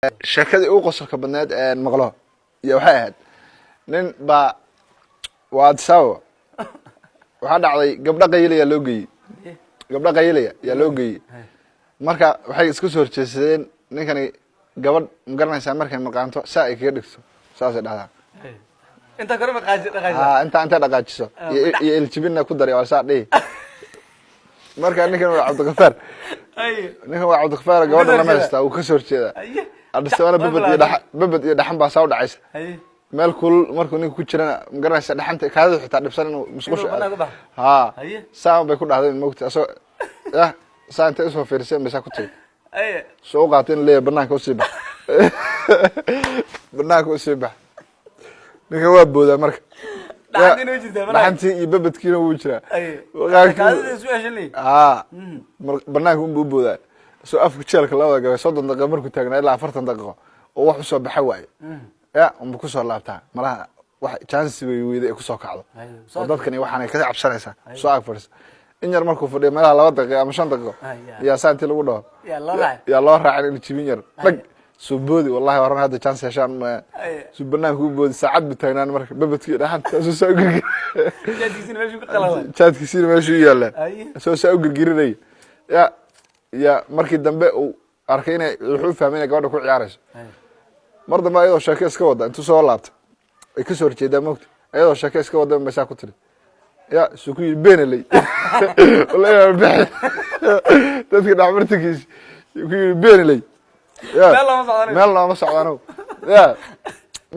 sheekadii ugu qosolka badneed ee maqlo iyo waxay ahayd nin baa waa adsawo waxaa dhacday gabdho qaylaya loo geeyey gabdho qaylaya yaa loo geeyey marka waxay isku soo horjeesadeen ninkani gabadh magaranaysaa markay maqaanto saa ay kaga dhigto saasay dhahdaa inta kore ma qaaj dhaqaysa inta dhaqaajiso iyo iljibina ku daray waa saa dhihi marka ninkan waa Cabdiqafaar ninkan waa Cabdiqafaar gabadha lama haysta uu ka soo horjeeda adisana babad iyo dhaxan baa soo dhacaysa meel kulul markuu ninku ku jirana magaranaysa dhaxanta kaada xitaa dhibsan inuu musqusho ha saan bay ku dhahday moogta asoo saanta isoo fiirsay meesha ku tagay soo qaateen leeyahay banaanka u sii bax banaanka u sii bax ninkan waa booda marka dhaxantii iyo babadkiina wuu jiraa banaanka unbuu boodaa soo afku jeelka labada gabay 30 daqiiqo markuu taagnaa ilaa 40 daqiiqo oo wax u soo baxay waaye umbu ku soo laabtaa malaha wax chance way weeday ku soo kacdo oo dadkani waxaan ka cabsanaysaa soo ag fadhiis in yar markuu fadhiyo meelaha 2 daqiiqo ama 5 daqiiqo yaa saanti lagu dhaw yaa loo raacay in jibin yar dhag soo boodi wallahi waran hadda chance heshaan soo banaanka u boodi saacad bitaagnaan marka babadkii dhaxanta soo girgir jaadkiisina meeshu yaala soo girgirinay ya markii dambe uu arkay inay wuxuu fahmay inay gabadha ku ciyaarayso mar dambe ayadoo sheeko iska wada intuu soo laabtay ay ka soo horjeedaa moogta ayadoo sheeko iska wada meesha ku tiri ya suuku beenalay wallahi bixi dadka dhacmartigiis ku beenalay ya meel lama socdaan ya